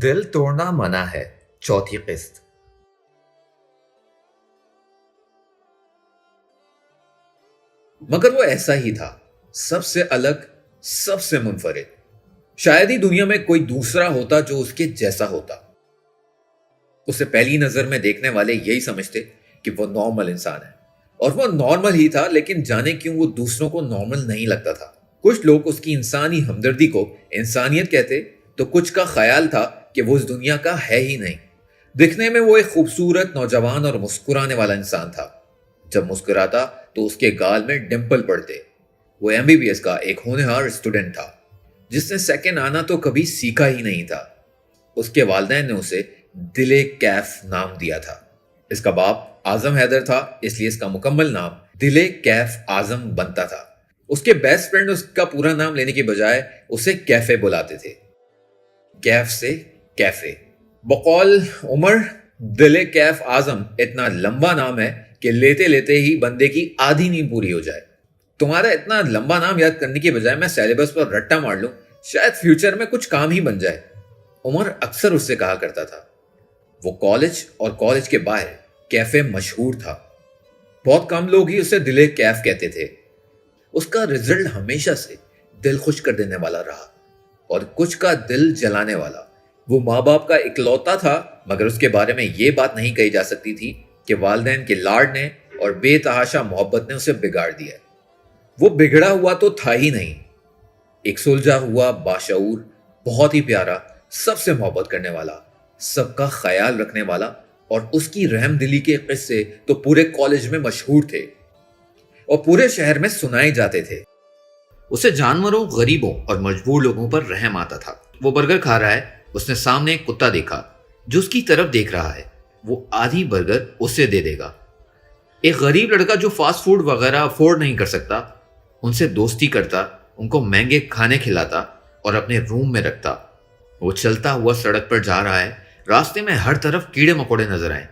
دل توڑنا منع ہے، چوتھی قسط۔ مگر وہ ایسا ہی تھا، سب سے الگ، سب سے منفرد۔ شاید ہی دنیا میں کوئی دوسرا ہوتا جو اس کے جیسا ہوتا۔ اسے پہلی نظر میں دیکھنے والے یہی سمجھتے کہ وہ نارمل انسان ہے، اور وہ نارمل ہی تھا، لیکن جانے کیوں وہ دوسروں کو نارمل نہیں لگتا تھا۔ کچھ لوگ اس کی انسانی ہمدردی کو انسانیت کہتے، تو کچھ کا خیال تھا کہ وہ اس دنیا کا ہے ہی نہیں۔ دکھنے میں وہ ایک خوبصورت نوجوان اور مسکرانے والا انسان تھا۔ جب مسکراتا تو اس کے گال میں ڈمپل پڑتے۔ وہ MBBS کا ایک ہونہار اسٹوڈنٹ تھا جس نے سیکنڈ آنا تو کبھی سیکھا ہی نہیں تھا۔ اس کے والدین نے اسے دل کیف نام دیا تھا۔ اس کا باپ اعظم حیدر تھا، اس لیے اس کا مکمل نام دل کیف اعظم بنتا تھا۔ اس کے بیسٹ فرینڈ اس کا پورا نام لینے کے بجائے اسے کیفے بلاتے تھے۔ کیف سے کیفے۔ بقول عمر، دل کیف اعظم اتنا لمبا نام ہے کہ لیتے لیتے ہی بندے کی آدھی نیند پوری ہو جائے۔ تمہارا اتنا لمبا نام یاد کرنے کی بجائے میں سیلیبس پر رٹا مار لوں، شاید فیوچر میں کچھ کام ہی بن جائے، عمر اکثر اس سے کہا کرتا تھا۔ وہ کالج اور کالج کے باہر کیفے مشہور تھا۔ بہت کم لوگ ہی اسے دل کیف کہتے تھے۔ اس کا رزلٹ ہمیشہ سے دل خوش کر دینے والا رہا، اور کچھ کا دل جلانے والا۔ وہ ماں باپ کا اکلوتا تھا، مگر اس کے بارے میں یہ بات نہیں کہی جا سکتی تھی کہ والدین کے لاڈ نے اور بے تحاشا محبت نے اسے بگاڑ دیا۔ وہ بگڑا ہوا تو تھا ہی نہیں، ایک سلجھا ہوا، باشعور، بہت ہی پیارا، سب سے محبت کرنے والا، سب کا خیال رکھنے والا، اور اس کی رحم دلی کے قصے تو پورے کالج میں مشہور تھے اور پورے شہر میں سنائے جاتے تھے۔ اسے جانوروں، غریبوں اور مجبور لوگوں پر رحم آتا تھا۔ وہ برگر کھا رہا ہے، اس نے سامنے ایک کتا دیکھا جو اس کی طرف دیکھ رہا ہے، وہ آدھی برگر اسے دے دے گا۔ ایک غریب لڑکا جو فاسٹ فوڈ وغیرہ افورڈ نہیں کر سکتا، ان سے دوستی کرتا، ان کو مہنگے کھانے کھلاتا اور اپنے روم میں رکھتا۔ وہ چلتا ہوا سڑک پر جا رہا ہے، راستے میں ہر طرف کیڑے مکوڑے نظر آئیں،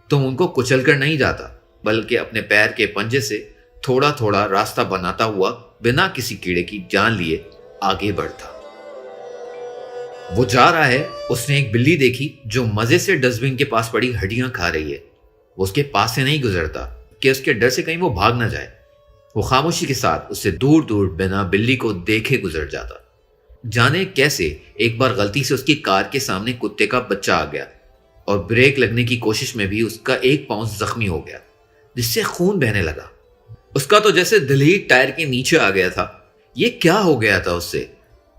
تم ان کو کچل کر نہیں جاتا، بلکہ اپنے پیر کے پنجے سے تھوڑا تھوڑا راستہ بناتا ہوا بنا کسی کیڑے کی جان لیے آگے بڑھتا۔ وہ جا رہا ہے، اس نے ایک بلی دیکھی جو مزے سے ڈسٹ بن کے پاس پڑی ہڈیاں کھا رہی ہے۔ وہ اس کے پاس سے نہیں گزرتا کہ اس کے ڈر سے کہیں وہ بھاگ نہ جائے۔ وہ خاموشی کے ساتھ اس سے دور دور بنا بلی کو دیکھے گزر جاتا۔ جانے کیسے ایک بار غلطی سے اس کی کار کے سامنے کتے کا بچہ آ گیا، اور بریک لگنے کی کوشش میں بھی اس کا ایک پاؤں زخمی ہو گیا، جس سے خون بہنے لگا۔ اس کا تو جیسے دل ہی ٹائر کے نیچے آ گیا تھا۔ یہ کیا ہو گیا تھا اس سے؟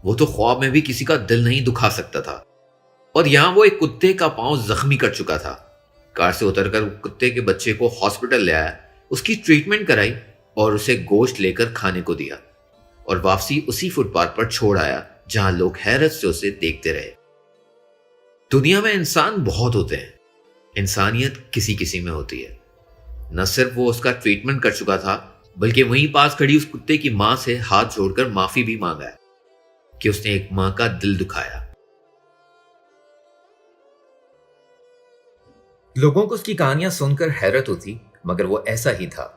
وہ تو خواب میں بھی کسی کا دل نہیں دکھا سکتا تھا، اور یہاں وہ ایک کتے کا پاؤں زخمی کر چکا تھا۔ کار سے اتر کر کتے کے بچے کو ہاسپٹل لے آیا، اس کی ٹریٹمنٹ کرائی اور اسے گوشت لے کر کھانے کو دیا، اور واپسی اسی فٹ پاتھ پر چھوڑ آیا جہاں لوگ حیرت سے اسے دیکھتے رہے۔ دنیا میں انسان بہت ہوتے ہیں، انسانیت کسی کسی میں ہوتی ہے۔ نہ صرف وہ اس کا ٹریٹمنٹ کر چکا تھا، بلکہ وہیں پاس کھڑی اس کتے کی ماں سے ہاتھ جوڑ کر معافی بھی مانگا ہے کہ اس نے ایک ماں کا دل دکھایا۔ لوگوں کو اس کی کہانیاں سن کر حیرت ہوتی، مگر وہ ایسا ہی تھا،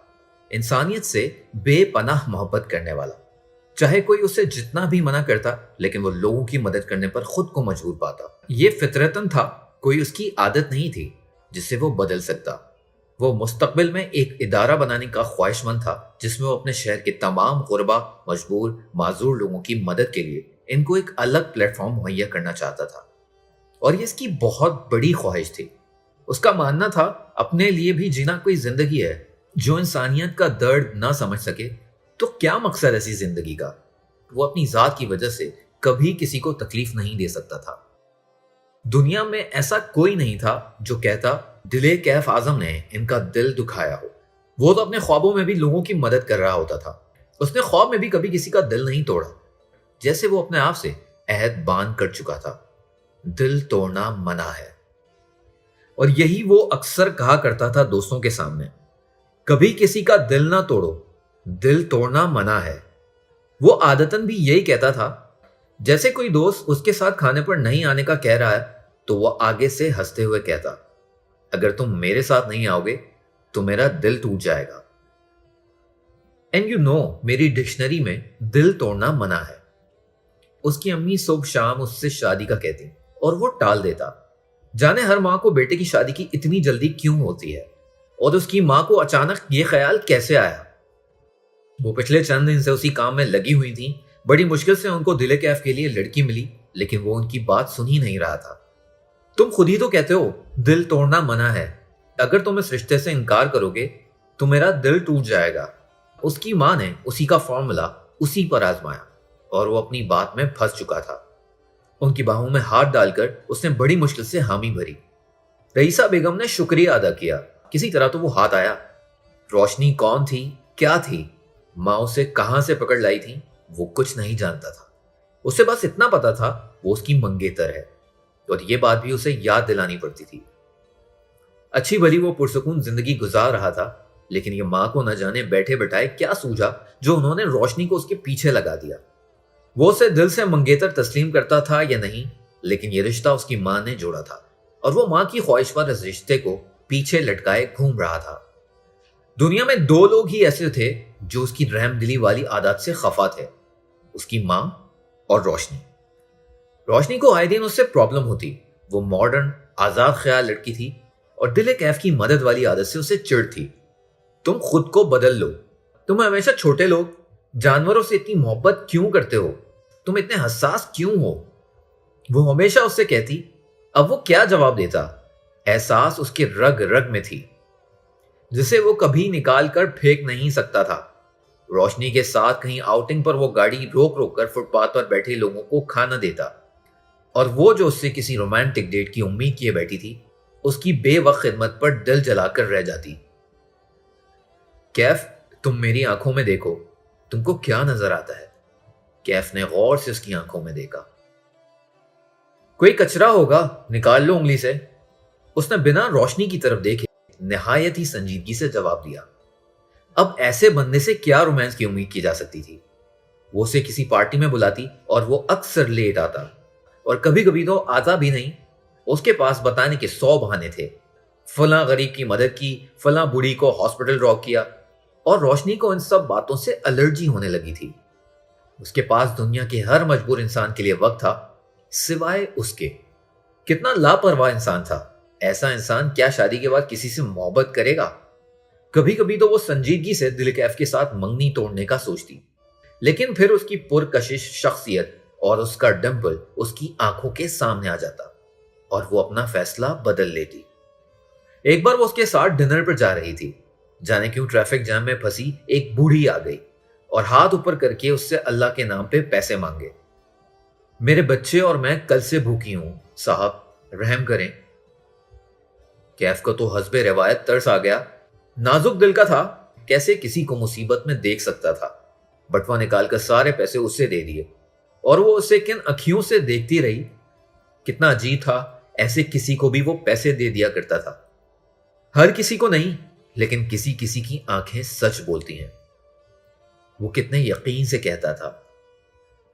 انسانیت سے بے پناہ محبت کرنے والا۔ چاہے کوئی اسے جتنا بھی منع کرتا، لیکن وہ لوگوں کی مدد کرنے پر خود کو مجبور پاتا۔ یہ فطرتاً تھا، کوئی اس کی عادت نہیں تھی جس سے وہ بدل سکتا۔ وہ مستقبل میں ایک ادارہ بنانے کا خواہش مند تھا جس میں وہ اپنے شہر کے تمام غربا، مجبور، معذور لوگوں کی مدد کے لیے ان کو ایک الگ پلیٹ فارم مہیا کرنا چاہتا تھا، اور یہ اس کی بہت بڑی خواہش تھی۔ اس کا ماننا تھا اپنے لیے بھی جینا کوئی زندگی ہے۔ جو انسانیت کا درد نہ سمجھ سکے تو کیا مقصد ایسی زندگی کا؟ وہ اپنی ذات کی وجہ سے کبھی کسی کو تکلیف نہیں دے سکتا تھا۔ دنیا میں ایسا کوئی نہیں تھا جو کہتا دل کیف اعظم نے ان کا دل دکھایا ہو۔ وہ تو اپنے خوابوں میں بھی لوگوں کی مدد کر رہا ہوتا تھا۔ اس نے خواب میں بھی کبھی کسی کا دل نہیں توڑا، جیسے وہ اپنے آپ سے عہد باندھ کر چکا تھا، دل توڑنا منع ہے۔ اور یہی وہ اکثر کہا کرتا تھا دوستوں کے سامنے، کبھی کسی کا دل نہ توڑو، دل توڑنا منع ہے۔ وہ عادتاً بھی یہی کہتا تھا۔ جیسے کوئی دوست اس کے ساتھ کھانے پر نہیں آنے کا کہہ رہا ہے تو وہ آگے سے ہنستے ہوئے کہتا، اگر تم میرے ساتھ نہیں آؤ گے تو میرا دل ٹوٹ جائے گا۔ اینڈ یو نو، میری ڈکشنری میں دل توڑنا منع ہے۔ اس کی امی صبح شام اس سے شادی کا کہتی، اور وہ ٹال دیتا۔ جانے ہر ماں کو بیٹے کی شادی کی اتنی جلدی کیوں ہوتی ہے، اور اس کی ماں کو اچانک یہ خیال کیسے آیا؟ وہ پچھلے چند دن سے اسی کام میں لگی ہوئی تھی۔ بڑی مشکل سے ان کو دل کیف کے لیے لڑکی ملی، لیکن وہ ان کی بات سن ہی نہیں رہا تھا۔ تم خود ہی تو کہتے ہو دل توڑنا منع ہے، اگر تم اس رشتے سے انکار کرو گے تو میرا دل ٹوٹ جائے گا۔ اس کی ماں نے اسی کا فارمولا اسی پر آزمایا اور وہ اپنی بات میں پھنس چکا تھا۔ ان کی باہوں میں ہاتھ ڈال کر اس نے بڑی مشکل سے حامی بھری۔ رئیسہ بیگم نے شکریہ ادا کیا، کسی طرح تو وہ ہاتھ آیا۔ روشنی کون تھی، کیا تھی، ماں اسے کہاں سے پکڑ لائی تھی، وہ کچھ نہیں جانتا تھا۔ اسے بس اتنا پتا تھا وہ اس کی منگیتر ہے، اور یہ بات بھی اسے یاد دلانی پڑتی تھی۔ اچھی بھلی وہ پرسکون زندگی گزار رہا تھا، لیکن یہ ماں کو نہ جانے بیٹھے بٹھائے کیا سوجا جو انہوں نے روشنی کو اس کے پیچھے لگا دیا۔ وہ اسے دل سے منگیتر تسلیم کرتا تھا یا نہیں، لیکن یہ رشتہ اس کی ماں نے جوڑا تھا، اور وہ ماں کی خواہش پر اس رشتے کو پیچھے لٹکائے گھوم رہا تھا۔ دنیا میں دو لوگ ہی ایسے تھے جو اس کی رحم دلی والی عادات سے خفا تھے، اس کی ماں اور روشنی۔ روشنی کو آئے دن اس سے پرابلم ہوتی۔ وہ ماڈرن آزاد خیال لڑکی تھی اور دل کیف کی مدد والی عادت سے اسے چڑ تھی۔ تم خود کو بدل لو، تم ہمیشہ چھوٹے لوگ جانوروں سے اتنی محبت کیوں کرتے ہو، تم اتنے حساس کیوں ہو، وہ ہمیشہ اس سے کہتی۔ اب وہ کیا جواب دیتا؟ احساس اس کے رگ رگ میں تھی، جسے وہ کبھی نکال کر پھینک نہیں سکتا تھا۔ روشنی کے ساتھ کہیں آؤٹنگ پر وہ گاڑی روک روک کر فٹ پاتھ پر بیٹھے لوگوں کو کھانا دیتا، اور وہ جو اس سے کسی رومانٹک ڈیٹ کی امید کیے بیٹھی تھی، اس کی بے وقت خدمت پر دل جلا کر رہ جاتی۔ کیف، تم میری آنکھوں میں دیکھو، تم کو کیا نظر آتا ہے؟ کیف نے غور سے اس کی آنکھوں میں دیکھا۔ کوئی کچرا ہوگا، نکال لو انگلی سے، اس نے بنا روشنی کی طرف دیکھے نہایت ہی سنجیدگی سے جواب دیا۔ اب ایسے بندے سے کیا رومانس کی امید کی جا سکتی تھی؟ وہ اسے کسی پارٹی میں بلاتی اور وہ اکثر لیٹ آتا، اور کبھی کبھی تو آتا بھی نہیں۔ اس کے پاس بتانے کے 100 بہانے تھے، فلاں غریب کی مدد کی، فلاں بوڑھی کو ہاسپٹل ڈراپ کیا، اور روشنی کو ان سب باتوں سے الرجی ہونے لگی تھی۔ اس کے پاس دنیا کے ہر مجبور انسان کے لیے وقت تھا، سوائے اس کے۔ کتنا لاپرواہ انسان تھا! ایسا انسان کیا شادی کے بعد کسی سے محبت کرے گا؟ کبھی کبھی تو وہ سنجیدگی سے دل کیف کے ساتھ منگنی توڑنے کا سوچتی، لیکن پھر اس کی پرکشش شخصیت اور اس کا ڈمپل اس کی آنکھوں کے سامنے آ جاتا، اور وہ اپنا فیصلہ بدل لیتی۔ ایک بار وہ اس کے ساتھ ڈنر پر جا رہی تھی، جانے کیوں ٹریفک جام میں پھنسی ایک بوڑھی آ گئی اور ہاتھ اوپر کر کے اس سے اللہ کے نام پہ پیسے مانگے۔ میرے بچے اور میں کل سے بھوکی ہوں، صاحب رحم کریں۔ کیف کو تو حسب روایت ترس آ گیا۔ نازک دل کا تھا، کیسے کسی کو مصیبت میں دیکھ سکتا تھا۔ بٹوا نکال کر سارے پیسے اس سے دے دیے، اور وہ اسے کن اکھیوں سے دیکھتی رہی۔ کتنا عجیب تھا، ایسے کسی کو بھی وہ پیسے دے دیا کرتا تھا۔ ہر کسی کو نہیں، لیکن کسی کسی کی آنکھیں سچ بولتی ہیں۔ وہ کتنے یقین سے کہتا تھا،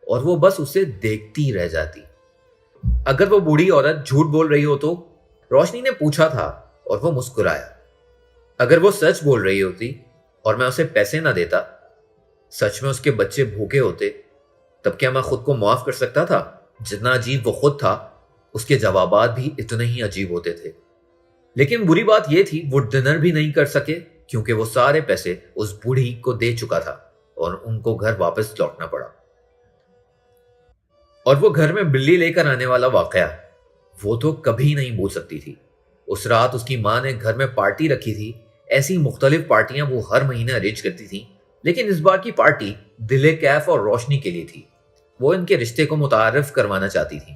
اور وہ بس اسے دیکھتی رہ جاتی۔ اگر وہ بوڑھی عورت جھوٹ بول رہی ہو تو؟ روشنی نے پوچھا تھا، اور وہ مسکرایا۔ اگر وہ سچ بول رہی ہوتی اور میں اسے پیسے نہ دیتا، سچ میں اس کے بچے بھوکے ہوتے، تب کیا میں خود کو معاف کر سکتا تھا؟ جتنا عجیب وہ خود تھا، اس کے جوابات بھی اتنے ہی عجیب ہوتے تھے۔ لیکن بری بات یہ تھی وہ ڈنر بھی نہیں کر سکے، کیونکہ وہ سارے پیسے اس بوڑھی کو دے چکا تھا، اور ان کو گھر واپس لوٹنا پڑا۔ اور وہ گھر میں بلی لے کر آنے والا واقعہ، وہ تو کبھی نہیں بھول سکتی تھی۔ اس رات اس کی ماں نے گھر میں پارٹی رکھی تھی۔ ایسی مختلف پارٹیاں وہ ہر مہینے ارینج کرتی تھی، لیکن اس بار کی پارٹی دل کیف اور روشنی کے لیے تھی۔ وہ ان کے رشتے کو متعارف کروانا چاہتی تھی۔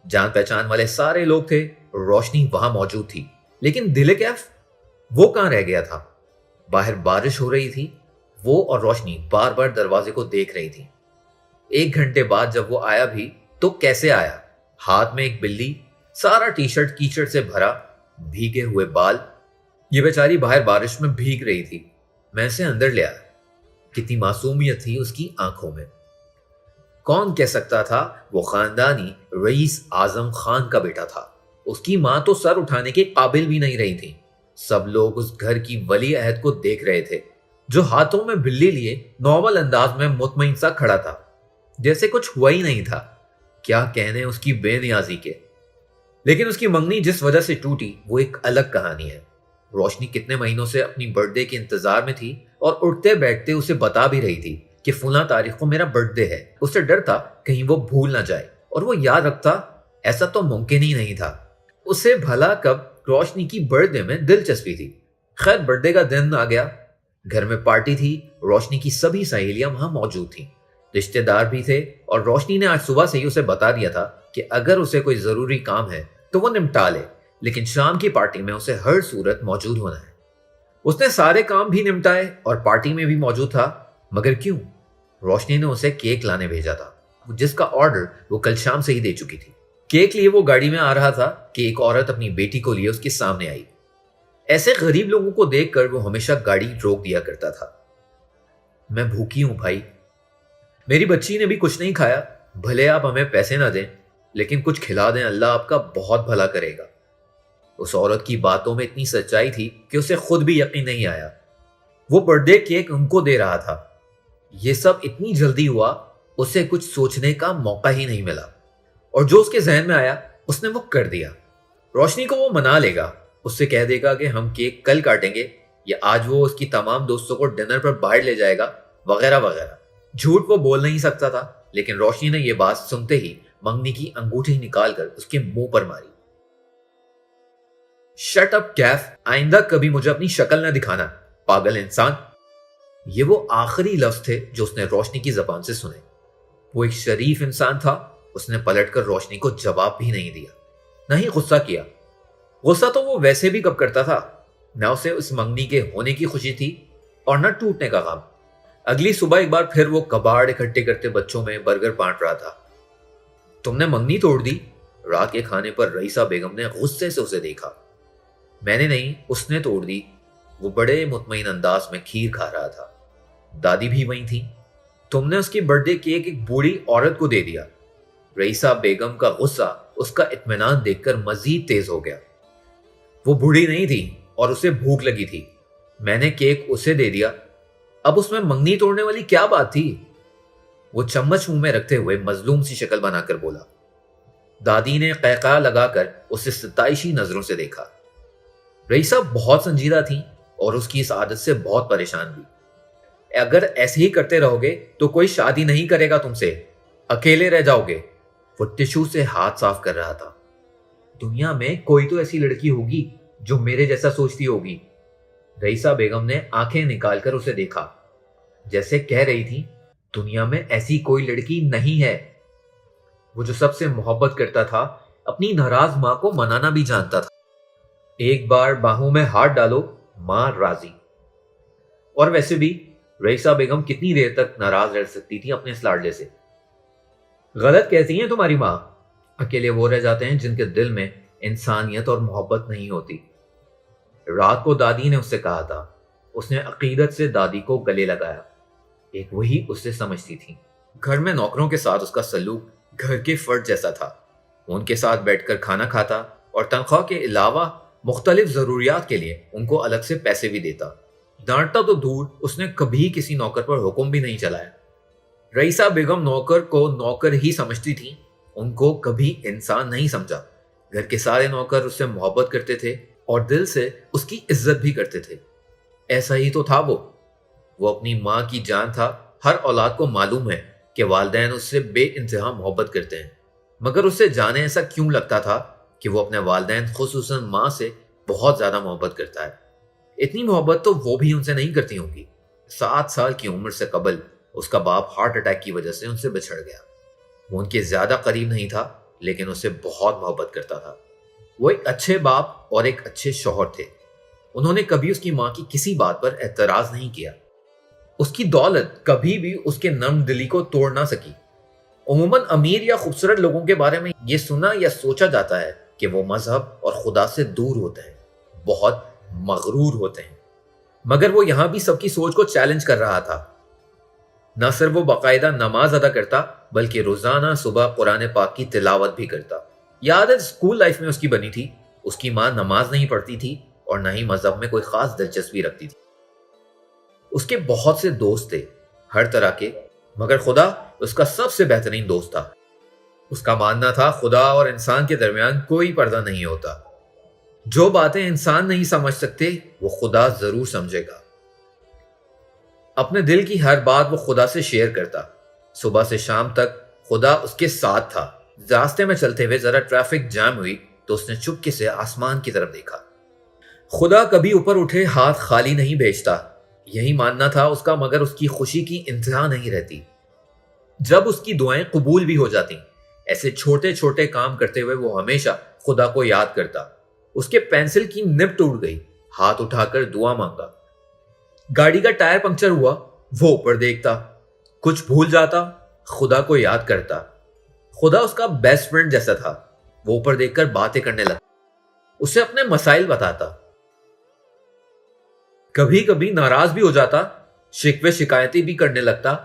جان پہچان والے سارے لوگ تھے، روشنی وہاں موجود تھی، لیکن دل کیف، وہ کہاں رہ گیا تھا؟ باہر بارش ہو رہی تھی، وہ اور روشنی بار بار دروازے کو دیکھ رہی تھی۔ 1 گھنٹے بعد جب وہ آیا بھی تو کیسے آیا؟ ہاتھ میں ایک بلی، سارا ٹی شرٹ کیچڑ سے بھرا، بھیگے ہوئے بال۔ یہ بیچاری باہر بارش میں بھیگ رہی تھی۔ میں اسے اندر لے آیا۔ کتنی معصومیت تھی اس کی آنکھوں میں۔ کون کہہ سکتا تھا وہ خاندانی رئیس اعظم خان کا بیٹا تھا؟ اس کی ماں تو سر اٹھانے کے قابل بھی نہیں رہی تھی۔ سب لوگ اس گھر کی ولی عہد کو دیکھ رہے تھے، جو ہاتھوں میں بلی لیے نارمل انداز میں مطمئن سا کھڑا تھا، جیسے کچھ ہوا ہی نہیں تھا۔ کیا کہنے اس کی بے نیازی کے۔ لیکن اس کی منگنی جس وجہ سے ٹوٹی وہ ایک الگ کہانی ہے۔ روشنی کتنے مہینوں سے اپنی برتھ ڈے کے انتظار میں تھی اور اٹھتے بیٹھتے اسے بتا بھی رہی تھی کہ فلاں تاریخ کو میرا برتھ ڈے ہے۔ اسے ڈر تھا کہیں وہ بھول نہ جائے اور وہ یاد رکھتا، ایسا تو ممکن ہی نہیں تھا۔ اسے بھلا کب روشنی کی برتھ ڈے میں دلچسپی تھی۔ خیر برتھ ڈے کا دن آ گیا، گھر میں پارٹی تھی، روشنی کی سبھی سہیلیاں وہاں موجود تھیں، رشتے دار بھی تھے، اور روشنی نے آج صبح سے ہی اسے بتا دیا تھا کہ اگر اسے کوئی ضروری کام ہے تو وہ نمٹا لے، لیکن شام کی پارٹی میں اسے ہر صورت موجود ہونا ہے۔ اس نے سارے کام بھی نمٹائے اور پارٹی میں بھی موجود تھا، مگر کیوں؟ روشنی نے اسے کیک لانے بھیجا تھا، جس کا آرڈر وہ کل شام سے ہی دے چکی تھی۔ کیک لیے وہ گاڑی میں آ رہا تھا کہ ایک عورت اپنی بیٹی کو لیے اس کے سامنے آئی۔ ایسے غریب لوگوں کو دیکھ کر وہ ہمیشہ گاڑی روک دیا کرتا تھا۔ میں بھوکی ہوں بھائی، میری بچی نے بھی کچھ نہیں کھایا، بھلے آپ ہمیں پیسے نہ دیں لیکن کچھ کھلا دیں، اللہ آپ کا بہت بھلا کرے گا۔ اس عورت کی باتوں میں اتنی سچائی تھی کہ اسے خود بھی یقین نہیں آیا۔ وہ برتھ ڈے کیک ان کو دے رہا تھا۔ یہ سب اتنی جلدی ہوا، اسے کچھ سوچنے کا موقع ہی نہیں ملا، اور جو اس کے ذہن میں آیا اس نے وہ کر دیا۔ روشنی کو وہ منا لے گا، اس سے کہہ دے گا کہ ہم کیک کل کاٹیں گے، یا آج وہ اس کی تمام دوستوں کو ڈنر پر باہر لے جائے گا، وغیرہ وغیرہ۔ جھوٹ وہ بول نہیں سکتا تھا، لیکن روشنی نے یہ بات سنتے ہی منگنی کی انگوٹھی نکال کر اس کے منہ پر ماری۔ شٹ اپ کیف، آئندہ کبھی مجھے اپنی شکل نہ دکھانا، پاگل انسان۔ یہ وہ آخری لفظ تھے جو اس نے روشنی کی زبان سے سنے۔ وہ ایک شریف انسان تھا، اس نے پلٹ کر روشنی کو جواب بھی نہیں دیا، نہ ہی غصہ کیا۔ غصہ تو وہ ویسے بھی کب کرتا تھا، نہ اسے اس منگنی کے ہونے کی خوشی تھی اور نہ ٹوٹنے کا غم۔ اگلی صبح ایک بار پھر وہ کباڑ اکٹھے کرتے بچوں میں برگر بانٹ رہا تھا۔ تم نے منگنی توڑ دی؟ رات کے کھانے پر رئیسہ بیگم نے غصے سے اسے دیکھا۔ میں نے نہیں، اس نے توڑ دی۔ وہ بڑے مطمئن انداز میں کھیر کھا رہا تھا۔ دادی بھی وہیں تھی۔ تم نے اس کی برتھ ڈے کیک ایک بوڑھی عورت کو دے دیا۔ رئیسہ بیگم کا غصہ اس کا اطمینان دیکھ کر مزید تیز ہو گیا۔ وہ بوڑھی نہیں تھی اور اسے بھوک لگی تھی، میں نے کیک اسے دے دیا، اب اس میں منگنی توڑنے والی کیا بات تھی؟ وہ چمچ منہ میں رکھتے ہوئے مظلوم سی شکل بنا کر بولا۔ دادی نے قہقہا لگا کر اسے ستائشی نظروں سے دیکھا۔ رئیسہ بہت سنجیدہ تھی اور اس کی اس عادت سے بہت پریشان بھی۔ اگر ایسے ہی کرتے رہو گے تو کوئی شادی نہیں کرے گا تم سے، اکیلے رہ جاؤ گے۔ وہ ٹشو سے ہاتھ صاف کر رہا تھا۔ دنیا میں کوئی تو ایسی لڑکی ہوگی جو میرے جیسا سوچتی ہوگی۔ رئیسہ بیگم نے آنکھیں نکال کر اسے دیکھا، جیسے کہہ رہی تھی دنیا میں ایسی کوئی لڑکی نہیں ہے۔ وہ جو سب سے محبت کرتا تھا، اپنی ناراض ماں کو منانا بھی جانتا تھا۔ ایک بار باہوں میں ہاتھ ڈالو، ماں راضی۔ اور ویسے بھی رئیسہ بیگم کتنی دیر تک ناراض رہ سکتی تھی اپنے اس لاڈلے سے؟ غلط کہتی ہیں تمہاری ماں، اکیلے وہ رہ جاتے ہیں جن کے دل میں انسانیت اور محبت نہیں ہوتی۔ رات کو دادی نے اس سے کہا تھا، اس نے عقیدت سے دادی کو گلے لگایا، ایک وہی اسے سمجھتی تھی۔ گھر میں نوکروں کے ساتھ اس کا سلوک گھر کے فرد جیسا تھا۔ وہ ان کے ساتھ بیٹھ کر کھانا کھاتا اور تنخواہ کے علاوہ مختلف ضروریات کے لیے ان کو الگ سے پیسے بھی دیتا۔ ڈانٹتا تو دور، اس نے کبھی کسی نوکر پر حکم بھی نہیں چلایا۔ رئیسہ بیگم نوکر کو نوکر ہی سمجھتی تھی، ان کو کبھی انسان نہیں سمجھا۔ گھر کے سارے نوکر اس سے محبت کرتے تھے اور دل سے اس کی عزت بھی کرتے تھے۔ ایسا ہی تو تھا وہ اپنی ماں کی جان تھا۔ ہر اولاد کو معلوم ہے کہ والدین اس سے بے انتہا محبت کرتے ہیں، مگر اسے جانے ایسا کیوں لگتا تھا کہ وہ اپنے والدین خصوصاً ماں سے بہت زیادہ محبت کرتا ہے۔ اتنی محبت تو وہ بھی ان سے نہیں کرتی ہوں گی۔ 7 سال کی عمر سے قبل اس کا باپ ہارٹ اٹیک کی وجہ سے ان سے بچھڑ گیا۔ وہ ان کے زیادہ قریب نہیں تھا، لیکن اسے بہت محبت کرتا تھا۔ وہ ایک اچھے باپ اور ایک اچھے شوہر تھے۔ انہوں نے کبھی اس کی ماں کی کسی بات پر اعتراض نہیں کیا۔ اس کی دولت کبھی بھی اس کے نرم دلی کو توڑ نہ سکی۔ عموماً امیر یا خوبصورت لوگوں کے بارے میں یہ سنا یا سوچا جاتا ہے کہ وہ مذہب اور خدا سے دور ہوتے ہیں، بہت مغرور ہوتے ہیں، مگر وہ یہاں بھی سب کی سوچ کو چیلنج کر رہا تھا۔ نہ صرف وہ باقاعدہ نماز ادا کرتا، بلکہ روزانہ صبح قرآن پاک کی تلاوت بھی کرتا۔ یہ عادت اسکول لائف میں اس کی بنی تھی۔ اس کی ماں نماز نہیں پڑھتی تھی اور نہ ہی مذہب میں کوئی خاص دلچسپی رکھتی تھی۔ اس کے بہت سے دوست تھے، ہر طرح کے، مگر خدا اس کا سب سے بہترین دوست تھا۔ اس کا ماننا تھا خدا اور انسان کے درمیان کوئی پردہ نہیں ہوتا. جو باتیں انسان نہیں سمجھ سکتے وہ خدا ضرور سمجھے گا. اپنے دل کی ہر بات وہ خدا سے شیئر کرتا. صبح سے شام تک خدا اس کے ساتھ تھا. راستے میں چلتے ہوئے ذرا ٹریفک جام ہوئی تو اس نے چپکے سے آسمان کی طرف دیکھا. خدا کبھی اوپر اٹھے ہاتھ خالی نہیں بھیجتا. یہی ماننا تھا اس کا، مگر اس کی خوشی کی انتہا نہیں رہتی. جب اس کی دعائیں قبول بھی ہو جاتی، ایسے چھوٹے چھوٹے کام کرتے ہوئے وہ ہمیشہ خدا کو یاد کرتا. اس کے پینسل کی نب ٹوٹ گئی، ہاتھ اٹھا کر دعا مانگا. گاڑی کا ٹائر پنکچر ہوا، وہ اوپر دیکھتا. کچھ بھول جاتا، خدا کو یاد کرتا. خدا اس کا بیسٹ فرینڈ جیسا تھا. وہ اوپر دیکھ کر باتیں کرنے لگتا، اسے اپنے مسائل بتاتا. کبھی کبھی ناراض بھی ہو جاتا، شکوے شکایتیں بھی کرنے لگتا.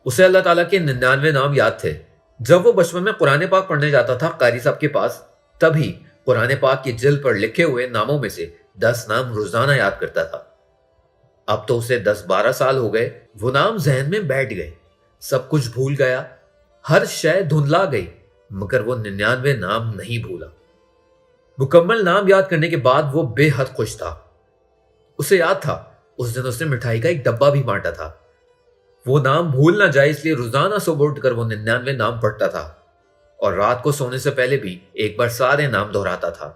اسے اللہ تعالیٰ کے 99 نام یاد تھے. جب وہ بچپن میں قرآن پاک پڑھنے جاتا تھا قاری صاحب کے پاس، تبھی قرآن پاک کی جلد پر لکھے ہوئے ناموں میں سے 10 نام روزانہ یاد کرتا تھا. اب تو اسے 10-12 سال ہو گئے. وہ نام ذہن میں بیٹھ گئے. سب کچھ بھول گیا، ہر شے دھندلا گئی، مگر وہ 99 نام نہیں بھولا. مکمل نام یاد کرنے کے بعد وہ بے حد خوش تھا. اسے یاد تھا اس دن اس نے مٹھائی کا ایک ڈبہ بھی بانٹا تھا. وہ نام بھول نہ جائے اس لیے روزانہ صبح اٹھ کر وہ 99 نام پڑھتا تھا، اور رات کو سونے سے پہلے بھی ایک بار سارے نام دہراتا تھا.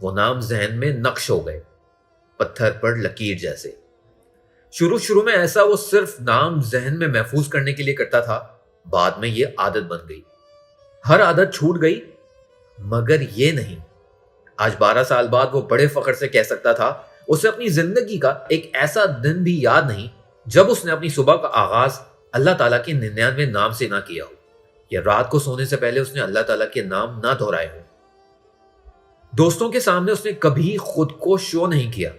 وہ نام ذہن میں نقش ہو گئے، پتھر پر لکیر جیسے. شروع میں ایسا وہ صرف نام ذہن میں محفوظ کرنے کے لیے کرتا تھا. بعد میں یہ عادت بن گئی. ہر عادت چھوٹ گئی، مگر یہ نہیں. آج 12 سال بعد وہ بڑے فخر سے کہہ سکتا تھا اسے اپنی زندگی کا ایک ایسا دن بھی یاد نہیں جب اس نے اپنی صبح کا آغاز اللہ تعالیٰ کے 99 نام سے نہ کیا ہو، یا رات کو سونے سے پہلے اس نے اللہ تعالیٰ کے نام نہ دہرائے ہوں. دوستوں کے سامنے اس نے کبھی خود کو شو نہیں کیا.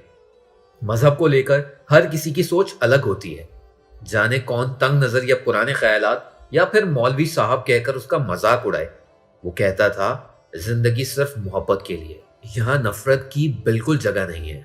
مذہب کو لے کر ہر کسی کی سوچ الگ ہوتی ہے. جانے کون تنگ نظر یا پرانے خیالات یا پھر مولوی صاحب کہہ کر اس کا مذاق اڑائے. وہ کہتا تھا زندگی صرف محبت کے لیے، یہاں نفرت کی بالکل جگہ نہیں ہے.